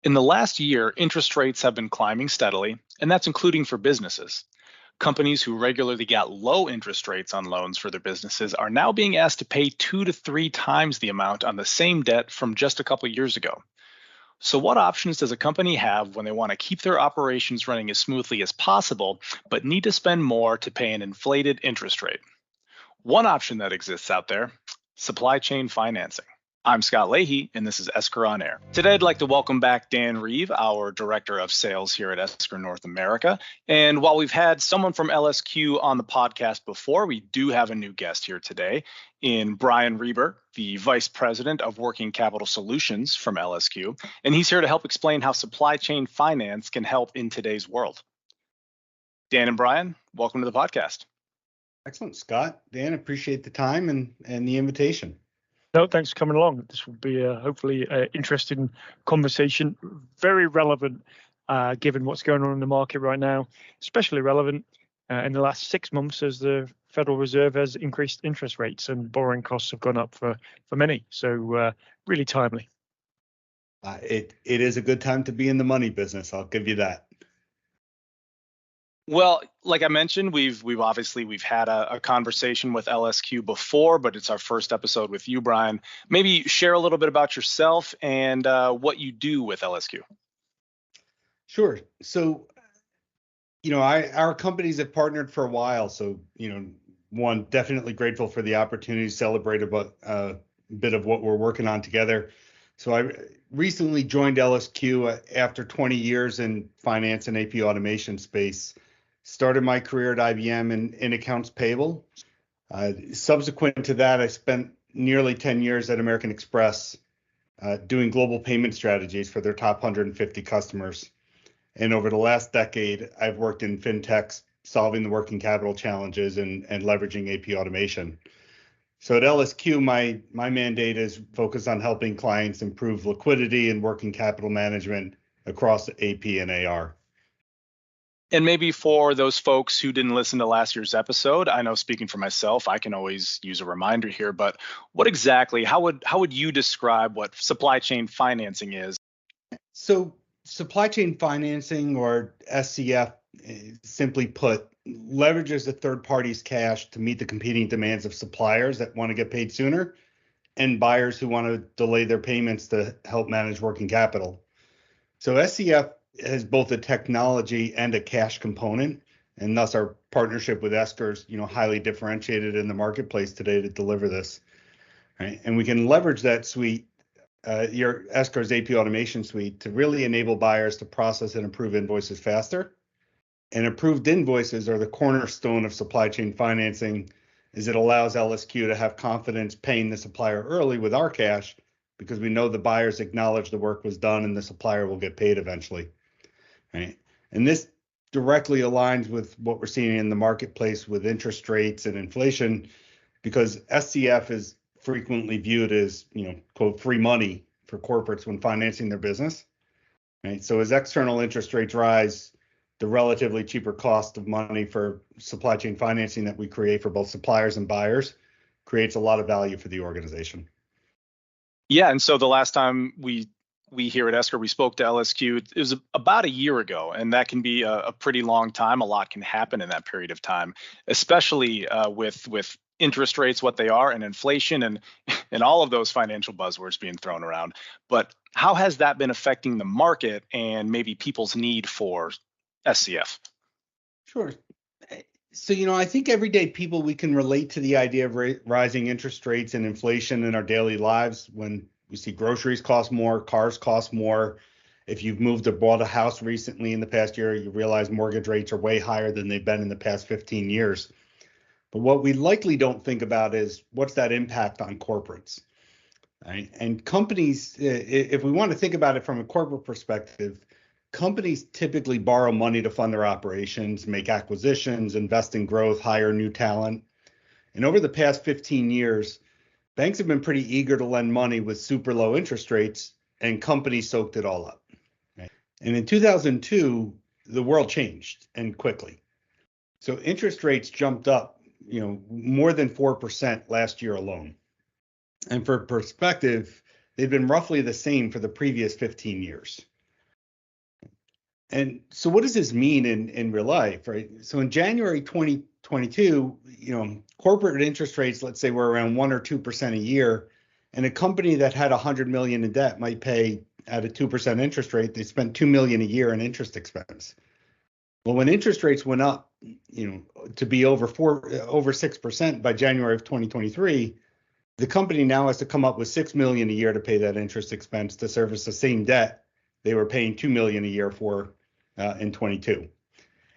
In the last year, interest rates have been climbing steadily, and that's including for businesses. Companies who regularly got low interest rates on loans for their businesses are now being asked to pay 2 to 3 times the amount on the same debt from just a couple years ago. So, what options does a company have when they want to keep their operations running as smoothly as possible, but need to spend more to pay an inflated interest rate? One option that exists out there: supply chain financing. I'm Scott Leahy, and this is Esker On Air. Today, I'd like to welcome back Dan Reeve, our Director of Sales here at Esker North America. And while we've had someone from LSQ on the podcast before, we do have a new guest here today in Brian Rieber, the Vice President of Working Capital Solutions from LSQ. And he's here to help explain how supply chain finance can help in today's world. Dan and Brian, welcome to the podcast. Excellent, Scott. Dan, appreciate the time and the invitation. No, thanks for coming along. This will be hopefully an interesting conversation, very relevant given what's going on in the market right now, especially relevant in the last 6 months as the Federal Reserve has increased interest rates and borrowing costs have gone up for many. So really timely. It is a good time to be in the money business. I'll give you that. Well, like I mentioned, we've had a conversation with LSQ before, but it's our first episode with you, Brian. Maybe share a little bit about yourself and what you do with LSQ. Sure. So, our companies have partnered for a while. So, one, definitely grateful for the opportunity to celebrate about a bit of what we're working on together. So I recently joined LSQ after 20 years in finance and AP automation space. Started my career at IBM in accounts payable. Subsequent to that, I spent nearly 10 years at American Express doing global payment strategies for their top 150 customers. And over the last decade, I've worked in fintechs, solving the working capital challenges and leveraging AP automation. So at LSQ, my mandate is focused on helping clients improve liquidity and working capital management across AP and AR. And maybe for those folks who didn't listen to last year's episode, I know speaking for myself, I can always use a reminder here, but how would you describe what supply chain financing is? So supply chain financing, or SCF, simply put, leverages a third party's cash to meet the competing demands of suppliers that want to get paid sooner and buyers who want to delay their payments to help manage working capital. So SCF has both a technology and a cash component, and thus our partnership with Esker is, highly differentiated in the marketplace today to deliver this. Right? And we can leverage that suite, your Esker's AP automation suite, to really enable buyers to process and approve invoices faster. And approved invoices are the cornerstone of supply chain financing, as it allows LSQ to have confidence paying the supplier early with our cash, because we know the buyers acknowledge the work was done and the supplier will get paid eventually. Right? And this directly aligns with what we're seeing in the marketplace with interest rates and inflation, because SCF is frequently viewed as, quote, free money for corporates when financing their business. Right? So as external interest rates rise, the relatively cheaper cost of money for supply chain financing that we create for both suppliers and buyers creates a lot of value for the organization. Yeah, and so the last time we here at Esker, we spoke to LSQ, it was about a year ago, and that can be a pretty long time. A lot can happen in that period of time, especially with interest rates, what they are, and inflation, and all of those financial buzzwords being thrown around. But how has that been affecting the market and maybe people's need for SCF? Sure. So, I think everyday people, we can relate to the idea of rising interest rates and inflation in our daily lives. When we see groceries cost more, cars cost more. If you've moved or bought a house recently in the past year, you realize mortgage rates are way higher than they've been in the past 15 years. But what we likely don't think about is what's that impact on corporates, right? And companies, if we want to think about it from a corporate perspective, companies typically borrow money to fund their operations, make acquisitions, invest in growth, hire new talent. And over the past 15 years, banks have been pretty eager to lend money with super low interest rates, and companies soaked it all up. Right? And in 2002, the world changed, and quickly. So interest rates jumped up, more than 4% last year alone. And for perspective, they've been roughly the same for the previous 15 years. And so what does this mean in real life, right? So in January 2022, corporate interest rates, let's say, were around 1 or 2% a year, and a company that had 100 million in debt might pay at a 2% interest rate, they spent 2 million a year in interest expense. Well, when interest rates went up, to be over 6% by January of 2023, the company now has to come up with 6 million a year to pay that interest expense to service the same debt they were paying 2 million a year for in 22.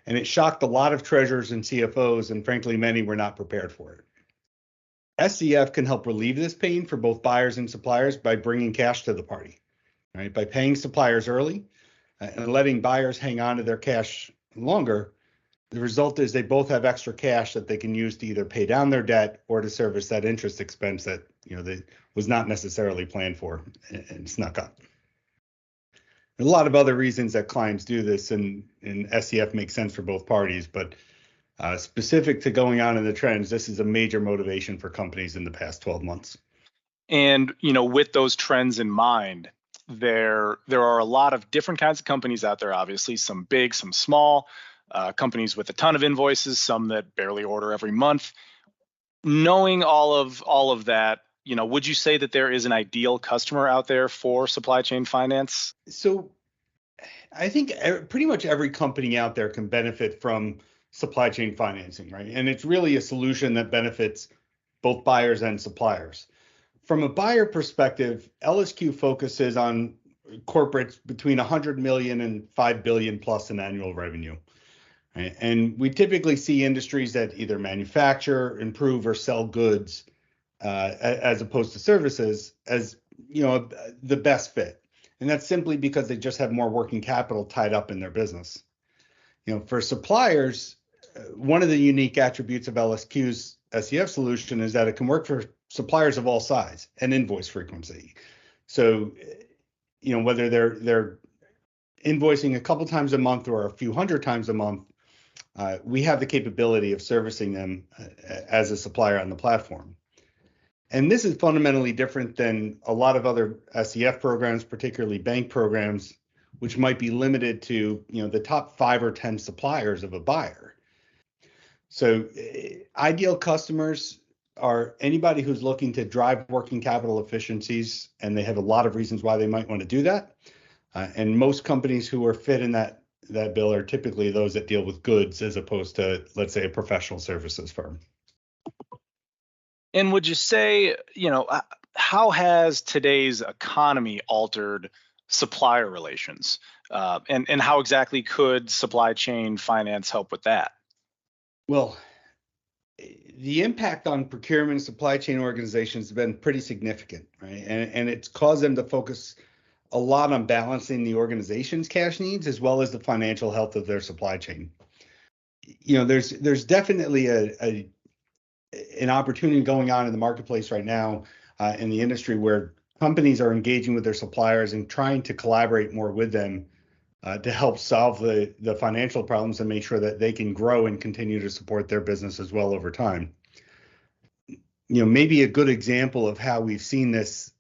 And it shocked a lot of treasurers and CFOs, and frankly, many were not prepared for it. SCF can help relieve this pain for both buyers and suppliers by bringing cash to the party, right? By paying suppliers early and letting buyers hang on to their cash longer. The result is they both have extra cash that they can use to either pay down their debt or to service that interest expense that they was not necessarily planned for and snuck up. There's a lot of other reasons that clients do this, and SCF makes sense for both parties, but specific to going on in the trends, this is a major motivation for companies in the past 12 months. And with those trends in mind, there are a lot of different kinds of companies out there, obviously, some big, some small, companies with a ton of invoices, some that barely order every month. Knowing all of that, would you say that there is an ideal customer out there for supply chain finance? So I think pretty much every company out there can benefit from supply chain financing, right? And it's really a solution that benefits both buyers and suppliers. From a buyer perspective, LSQ focuses on corporates between 100 million and 5 billion plus in annual revenue. Right? And we typically see industries that either manufacture, improve, or sell goods as opposed to services as the best fit. And that's simply because they just have more working capital tied up in their business. For suppliers, one of the unique attributes of LSQ's SCF solution is that it can work for suppliers of all size and invoice frequency. So, whether they're invoicing a couple times a month or a few hundred times a month, we have the capability of servicing them as a supplier on the platform. And this is fundamentally different than a lot of other SCF programs, particularly bank programs, which might be limited to the top 5 or 10 suppliers of a buyer. So ideal customers are anybody who's looking to drive working capital efficiencies, and they have a lot of reasons why they might want to do that. And most companies who are fit in that bill are typically those that deal with goods as opposed to, let's say, a professional services firm. And would you say, how has today's economy altered supplier relations? And how exactly could supply chain finance help with that? Well, the impact on procurement and supply chain organizations has been pretty significant, right? And it's caused them to focus a lot on balancing the organization's cash needs as well as the financial health of their supply chain. There's definitely an opportunity going on in the marketplace right now in the industry where companies are engaging with their suppliers and trying to collaborate more with them to help solve the financial problems and make sure that they can grow and continue to support their business as well over time. Maybe a good example of how we've seen this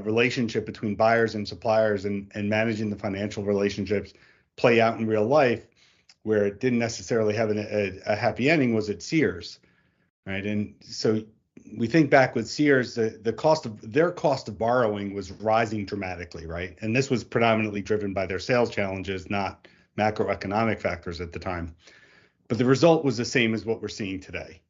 relationship between buyers and suppliers and managing the financial relationships play out in real life, where it didn't necessarily have a happy ending, was at Sears, right? And so we think back with Sears, the cost of borrowing was rising dramatically, right? And this was predominantly driven by their sales challenges, not macroeconomic factors at the time. But the result was the same as what we're seeing today,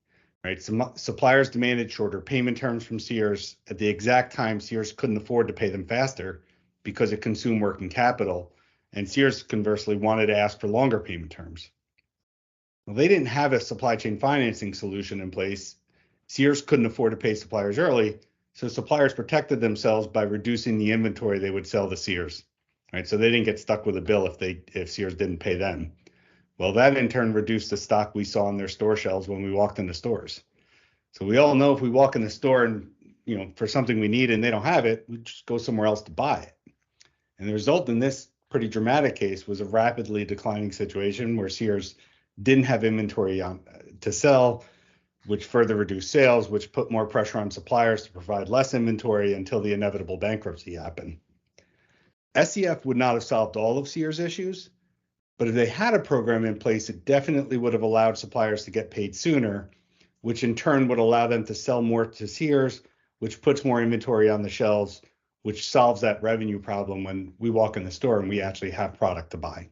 right? Some suppliers demanded shorter payment terms from Sears at the exact time Sears couldn't afford to pay them faster because it consumed working capital, and Sears conversely wanted to ask for longer payment terms. Well, they didn't have a supply chain financing solution in place. Sears couldn't afford to pay suppliers early, so suppliers protected themselves by reducing the inventory they would sell to Sears, right? So they didn't get stuck with a bill if Sears didn't pay them. Well, that in turn reduced the stock we saw on their store shelves when we walked into stores. So we all know if we walk in the store and for something we need and they don't have it, we just go somewhere else to buy it. And the result in this pretty dramatic case was a rapidly declining situation where Sears didn't have inventory to sell, which further reduced sales, which put more pressure on suppliers to provide less inventory until the inevitable bankruptcy happened. SCF would not have solved all of Sears' issues, But if they had a program in place, it definitely would have allowed suppliers to get paid sooner, which in turn would allow them to sell more to Sears, which puts more inventory on the shelves, which solves that revenue problem when we walk in the store and we actually have product to buy.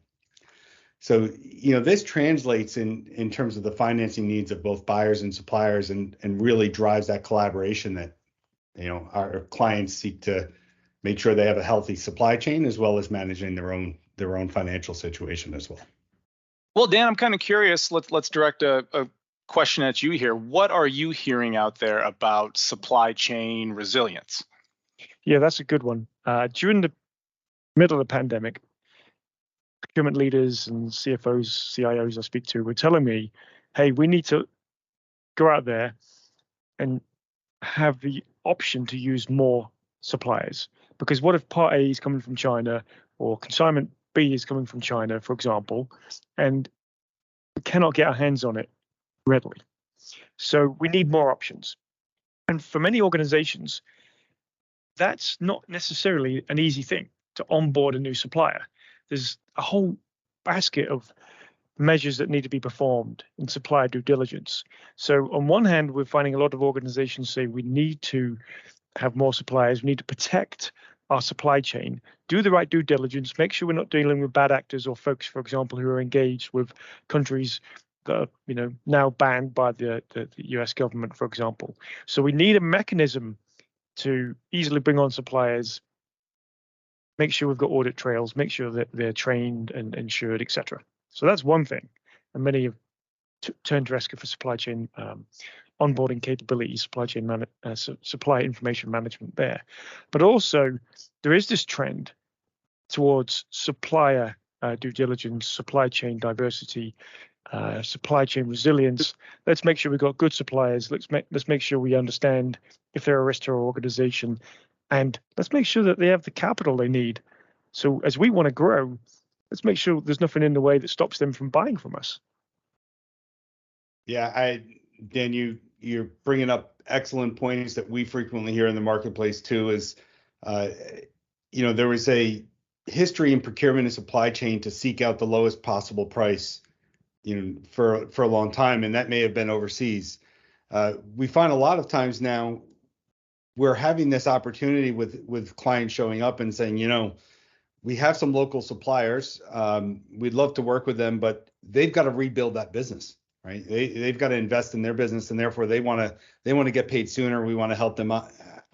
So, this translates in terms of the financing needs of both buyers and suppliers and really drives that collaboration that, our clients seek to make sure they have a healthy supply chain as well as managing their own financial situation as well. Well, Dan, I'm kind of curious. Let's direct a question at you here. What are you hearing out there about supply chain resilience? Yeah, that's a good one. During the middle of the pandemic, procurement leaders and CFOs, CIOs I speak to were telling me, hey, we need to go out there and have the option to use more suppliers. Because what if part A is coming from China or consignment B is coming from China, for example, and we cannot get our hands on it readily. So we need more options. And for many organizations, that's not necessarily an easy thing to onboard a new supplier. There's a whole basket of measures that need to be performed in supplier due diligence. So on one hand, we're finding a lot of organizations say we need to have more suppliers, we need to protect our supply chain, do the right due diligence, make sure we're not dealing with bad actors or folks, for example, who are engaged with countries that are now banned by the US government, for example. So we need a mechanism to easily bring on suppliers, make sure we've got audit trails, make sure that they're trained and insured, etc. So that's one thing. And many have turned to Esker for supply chain onboarding capabilities, supply information management there. But also, there is this trend towards supplier due diligence, supply chain diversity, supply chain resilience. Let's make sure we've got good suppliers. Let's make sure we understand if they're a risk to our organization, and let's make sure that they have the capital they need. So as we want to grow, let's make sure there's nothing in the way that stops them from buying from us. Yeah, Dan, you're bringing up excellent points that we frequently hear in the marketplace too. Is there was a history in procurement and supply chain to seek out the lowest possible price, for a long time, and that may have been overseas. We find a lot of times now we're having this opportunity with clients showing up and saying, we have some local suppliers. We'd love to work with them, but they've got to rebuild that business, right? They've got to invest in their business, and therefore they want to get paid sooner. We want to help them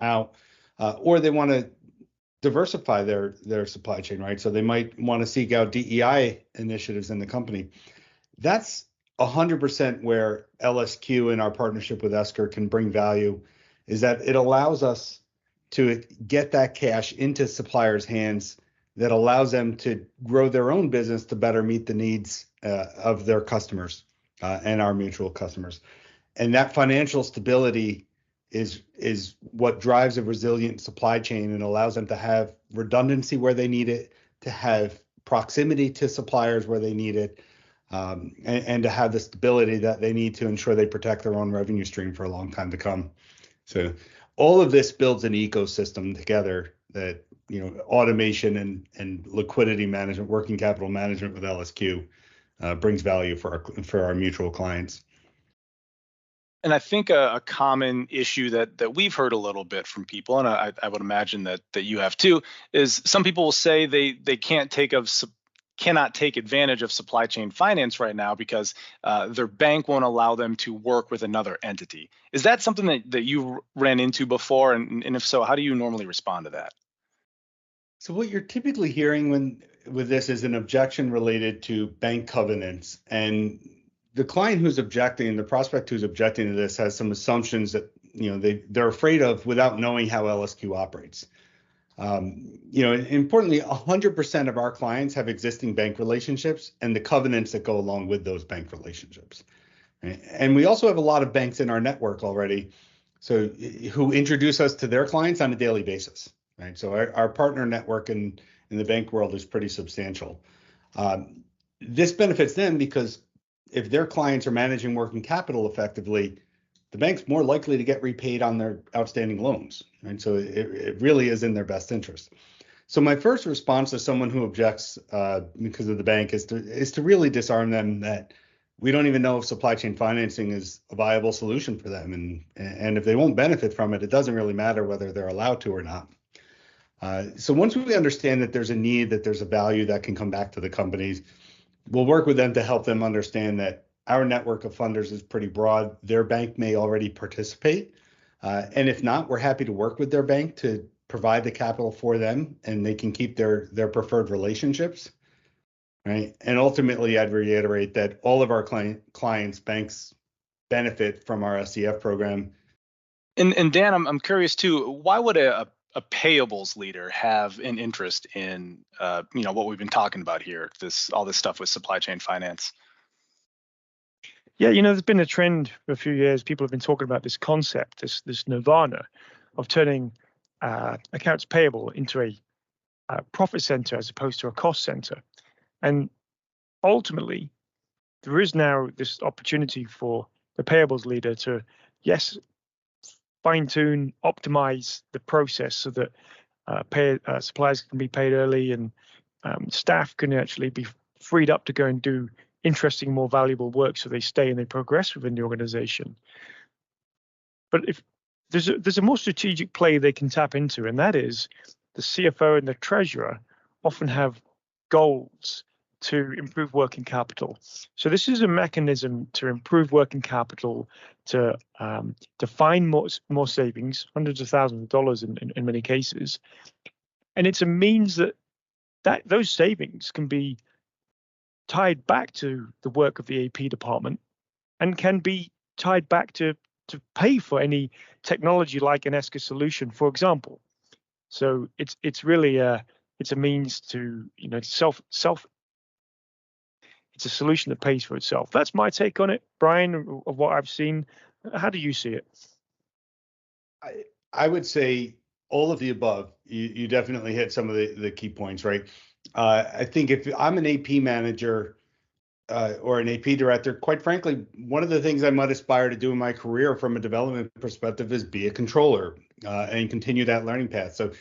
out, or they want to diversify their supply chain, right? So they might want to seek out DEI initiatives in the company. That's 100% where LSQ and our partnership with Esker can bring value, is that it allows us to get that cash into suppliers' hands that allows them to grow their own business to better meet the needs of their customers and our mutual customers. And that financial stability is what drives a resilient supply chain and allows them to have redundancy where they need it, to have proximity to suppliers where they need it, and to have the stability that they need to ensure they protect their own revenue stream for a long time to come. So all of this builds an ecosystem together that, automation and liquidity management, working capital management with LSQ brings value for our mutual clients. And I think a common issue that we've heard a little bit from people, and I would imagine that you have too, is some people will say they cannot take advantage of supply chain finance right now because their bank won't allow them to work with another entity. Is that something that you ran into before? And if so, how do you normally respond to that? So what you're typically hearing with this is an objection related to bank covenants. And the client who's objecting, the prospect who's objecting to this has some assumptions that they're afraid of without knowing how LSQ operates. Importantly, 100% of our clients have existing bank relationships and the covenants that go along with those bank relationships. Right? And we also have a lot of banks in our network already, so who introduce us to their clients on a daily basis. Right? So our partner network in the bank world is pretty substantial. This benefits them because if their clients are managing working capital effectively, the bank's more likely to get repaid on their outstanding loans. Right? So it really is in their best interest. So my first response to someone who objects because of the bank is to really disarm them that we don't even know if supply chain financing is a viable solution for them, and if they won't benefit from it, it doesn't really matter whether they're allowed to or not. So once we understand that there's a need, that there's a value that can come back to the companies, we'll work with them to help them understand that our network of funders is pretty broad. Their bank may already participate, and if not, we're happy to work with their bank to provide the capital for them, and they can keep their preferred relationships, right? And ultimately, I'd reiterate that all of our clients, banks, benefit from our SCF program. And Dan, I'm curious too. Why would a payables leader have an interest in what we've been talking about here? All this stuff with supply chain finance. Yeah, there's been a trend for a few years. People have been talking about this concept, this nirvana of turning accounts payable into a profit center as opposed to a cost center. And ultimately, there is now this opportunity for the payables leader to, yes, fine-tune, optimize the process so that suppliers can be paid early, and staff can actually be freed up to go and do interesting, more valuable work, so they stay and they progress within the organization. But if there's a more strategic play they can tap into, and that is the CFO and the treasurer often have goals to improve working capital. So this is a mechanism to improve working capital, to find more savings, hundreds of thousands of dollars in many cases. And it's a means that those savings can be tied back to the work of the AP department, and can be tied back to pay for any technology like an Esker solution, for example. So it's really it's a means to self. It's a solution that pays for itself. That's my take on it, Brian, of what I've seen. How do you see it? I would say all of the above. You definitely hit some of the key points, right? I think if I'm an AP manager or an AP director, quite frankly, one of the things I might aspire to do in my career from a development perspective is be a controller and continue that learning path. So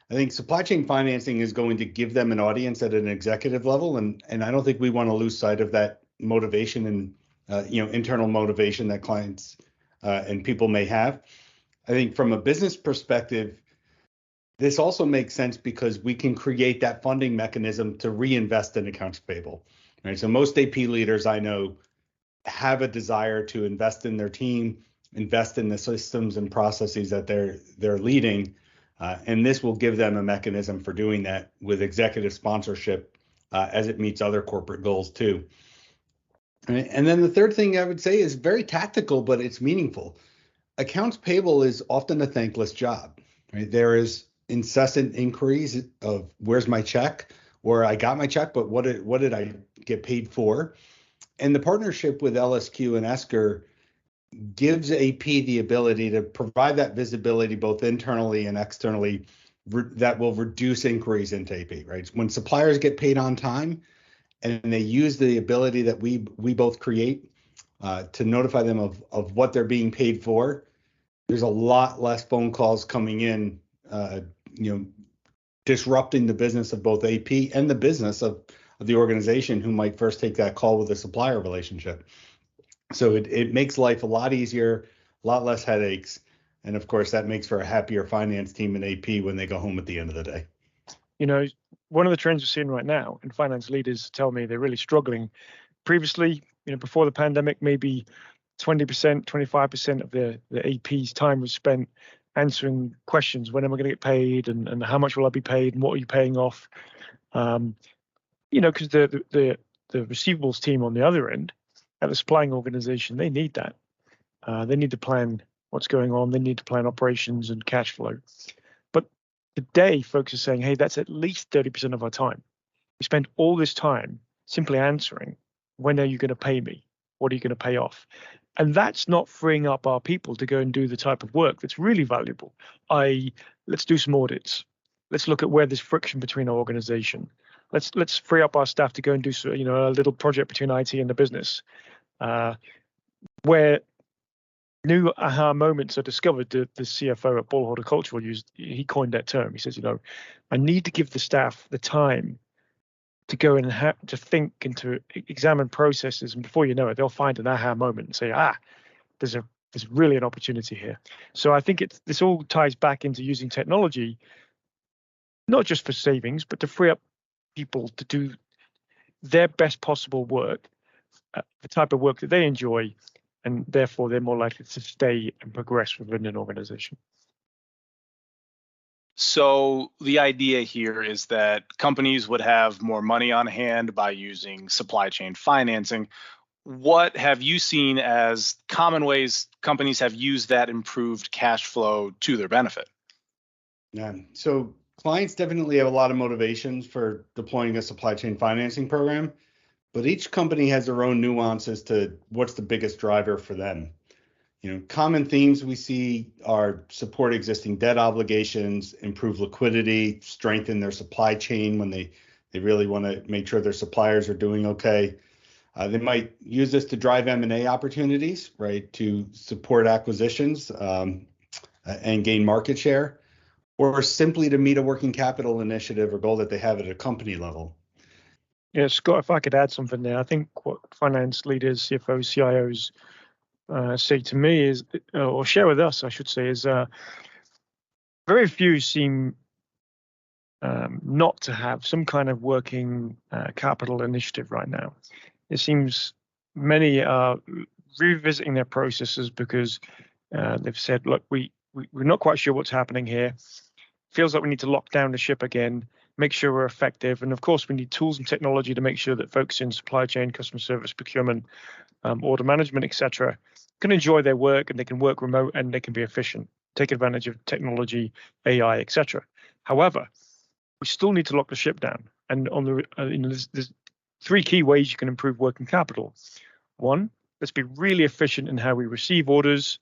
I think supply chain financing is going to give them an audience at an executive level, and I don't think we want to lose sight of that motivation and internal motivation that clients and people may have. I think from a business perspective, this also makes sense because we can create that funding mechanism to reinvest in accounts payable. Right. So most AP leaders I know have a desire to invest in their team, invest in the systems and processes that they're leading, and this will give them a mechanism for doing that with executive sponsorship as it meets other corporate goals too. Right? And then the third thing I would say is very tactical, but it's meaningful. Accounts payable is often a thankless job. Right? There is incessant inquiries of where's my check, or I got my check, but what did I get paid for? And the partnership with LSQ and Esker gives AP the ability to provide that visibility both internally and externally that will reduce inquiries into AP, right? When suppliers get paid on time and they use the ability that we both create to notify them of what they're being paid for, there's a lot less phone calls coming in, disrupting the business of both AP and the business of the organization who might first take that call with a supplier relationship. So it makes life a lot easier, a lot less headaches. And of course, that makes for a happier finance team in AP when they go home at the end of the day. One of the trends we're seeing right now, and finance leaders tell me they're really struggling. Previously, before the pandemic, maybe 20%, 25% of the AP's time was spent answering questions. When am I going to get paid, and how much will I be paid, and what are you paying off? Because the receivables team on the other end at the supplying organization, they need that. They need to plan what's going on. They need to plan operations and cash flow. But today, folks are saying, hey, that's at least 30% of our time. We spend all this time simply answering, when are you going to pay me? What are you going to pay off? And that's not freeing up our people to go and do the type of work that's really valuable. Let's do some audits. Let's look at where there's friction between our organization. Let's free up our staff to go and do a little project between IT and the business, where new aha moments are discovered. The CFO at Ball Horticultural he coined that term. He says, I need to give the staff the time to go and to think and to examine processes, and before you know it, they'll find an aha moment and say, there's really an opportunity here. So I think this all ties back into using technology, not just for savings, but to free up people to do their best possible work, the type of work that they enjoy, and therefore they're more likely to stay and progress within an organization. So the idea here is that companies would have more money on hand by using supply chain financing. What have you seen as common ways companies have used that improved cash flow to their benefit? Yeah, so clients definitely have a lot of motivations for deploying a supply chain financing program, but each company has their own nuances to what's the biggest driver for them. Common themes we see are support existing debt obligations, improve liquidity, strengthen their supply chain when they really want to make sure their suppliers are doing okay. They might use this to drive M&A opportunities, right, to support acquisitions and gain market share, or simply to meet a working capital initiative or goal that they have at a company level. Yeah, Scott, if I could add something there, I think what finance leaders, CFOs, CIOs say to me is, or share with us, I should say, is very few seem not to have some kind of working capital initiative right now. It seems many are revisiting their processes because they've said, look, we're not quite sure what's happening here. Feels like we need to lock down the ship again, make sure we're effective. And of course, we need tools and technology to make sure that folks in supply chain, customer service, procurement, order management, etc., can enjoy their work and they can work remote and they can be efficient, take advantage of technology, AI, etc. However, we still need to lock the ship down. And on there's three key ways you can improve working capital. One, let's be really efficient in how we receive orders,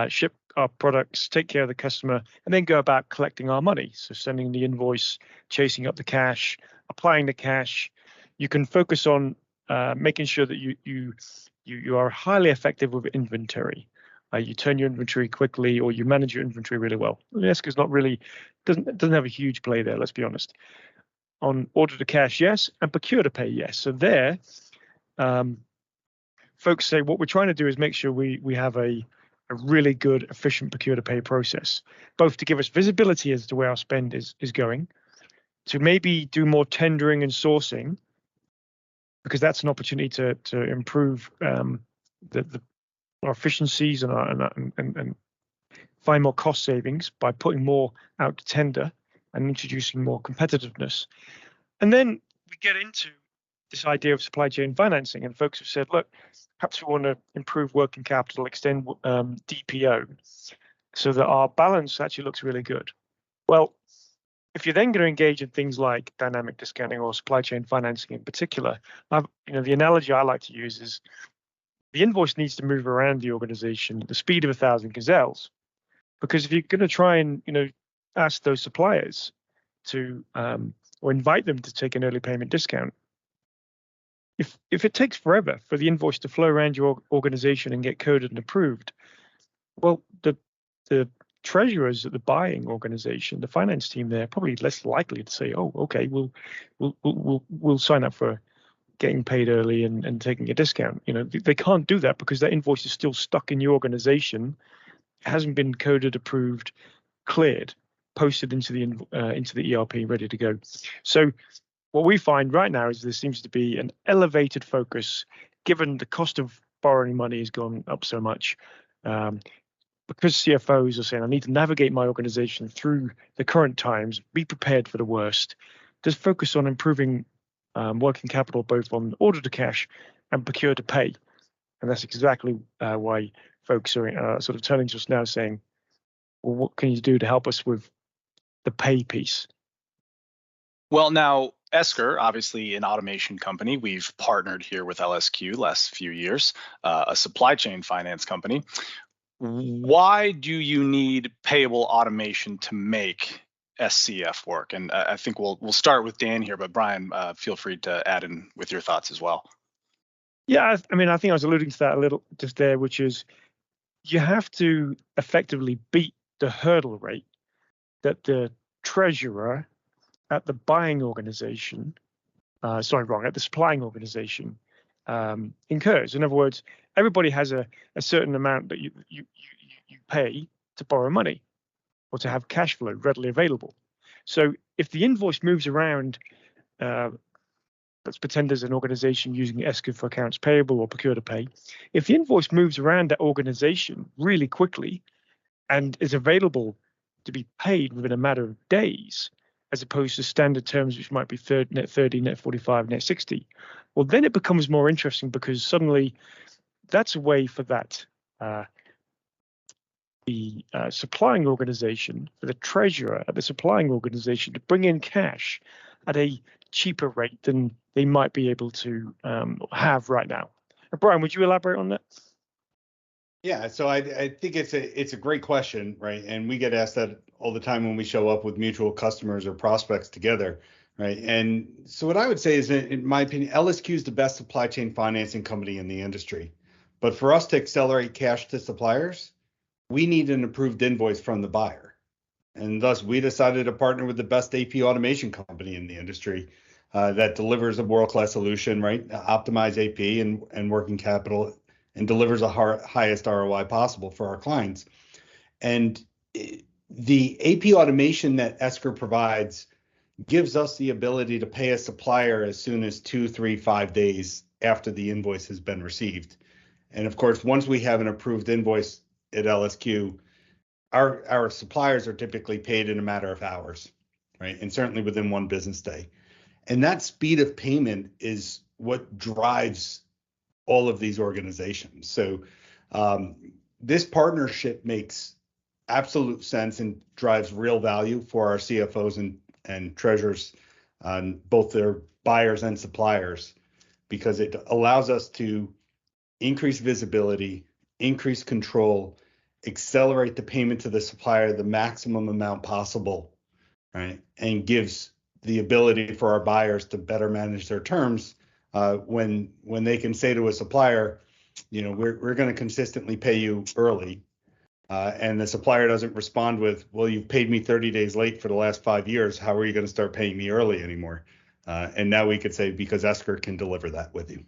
ship our products, take care of the customer, and then go about collecting our money. So sending the invoice, chasing up the cash, applying the cash. You can focus on making sure that you are highly effective with inventory. You turn your inventory quickly, or you manage your inventory really well. Esker's not really doesn't have a huge play there. Let's be honest. On order to cash, yes, and procure to pay, yes. So there, folks say what we're trying to do is make sure we have a really good, efficient procure to pay process, both to give us visibility as to where our spend is going, to maybe do more tendering and sourcing, because that's an opportunity to improve our efficiencies and find more cost savings by putting more out to tender and introducing more competitiveness. And then we get into this idea of supply chain financing, and folks have said, look, perhaps we want to improve working capital, extend DPO, so that our balance actually looks really good. Well, if you're then going to engage in things like dynamic discounting or supply chain financing in particular, the analogy I like to use is the invoice needs to move around the organization at the speed of 1,000 gazelles. Because if you're going to try and ask those suppliers to or invite them to take an early payment discount, if it takes forever for the invoice to flow around your organization and get coded and approved, well, the treasurers at the buying organization, the finance team, they're probably less likely to say, oh, okay, we'll sign up for getting paid early and taking a discount. They can't do that because that invoice is still stuck in your organization, hasn't been coded, approved, cleared, posted into the ERP, ready to go. So what we find right now is there seems to be an elevated focus, given the cost of borrowing money has gone up so much, because CFOs are saying, I need to navigate my organization through the current times, be prepared for the worst. Just focus on improving working capital, both on order to cash and procure to pay. And that's exactly why folks are sort of turning to us now saying, well, what can you do to help us with the pay piece? Well, now, Esker, obviously an automation company. We've partnered here with LSQ last few years, a supply chain finance company. Why do you need payable automation to make SCF work? And I think we'll start with Dan here, but Brian, feel free to add in with your thoughts as well. Yeah, I think I was alluding to that a little just there, which is you have to effectively beat the hurdle rate that the treasurer at the buying organization, at the supplying organization incurs. In other words, everybody has a certain amount that you pay to borrow money or to have cash flow readily available. So if the invoice moves around, let's pretend there's an organization using Esker for accounts payable or procure to pay. If the invoice moves around that organization really quickly and is available to be paid within a matter of days, as opposed to standard terms, which might be net 30, net 45, net 60, well, then it becomes more interesting because suddenly that's a way for that the supplying organization, for the treasurer at the supplying organization to bring in cash at a cheaper rate than they might be able to have right now. Brian, would you elaborate on that? Yeah, so I think it's a great question, right? And we get asked that all the time when we show up with mutual customers or prospects together, right? And so what I would say is, in my opinion, LSQ is the best supply chain financing company in the industry. But for us to accelerate cash to suppliers, we need an approved invoice from the buyer. And thus, we decided to partner with the best AP automation company in the industry that delivers a world-class solution, right? Optimize AP and working capital, and delivers the highest ROI possible for our clients. And the AP automation that Esker provides gives us the ability to pay a supplier as soon as 2, 3, 5 days after the invoice has been received. And of course, once we have an approved invoice at LSQ, our suppliers are typically paid in a matter of hours, right? And certainly within one business day. And that speed of payment is what drives all of these organizations. So this partnership makes absolute sense and drives real value for our CFOs and treasurers, both their buyers and suppliers, because it allows us to increase visibility, increase control, accelerate the payment to the supplier the maximum amount possible, right? And gives the ability for our buyers to better manage their terms when they can say to a supplier, we're going to consistently pay you early, and the supplier doesn't respond with, well, you've paid me 30 days late for the last 5 years. How are you going to start paying me early anymore? And now we could say, because Esker can deliver that with you.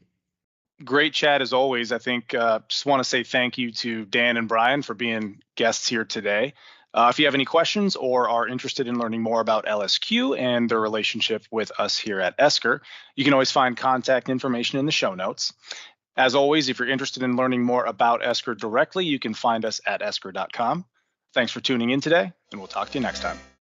Great chat as always. I think just want to say thank you to Dan and Brian for being guests here today. If you have any questions or are interested in learning more about LSQ and their relationship with us here at Esker, you can always find contact information in the show notes. As always, if you're interested in learning more about Esker directly, you can find us at esker.com. Thanks for tuning in today, and we'll talk to you next time.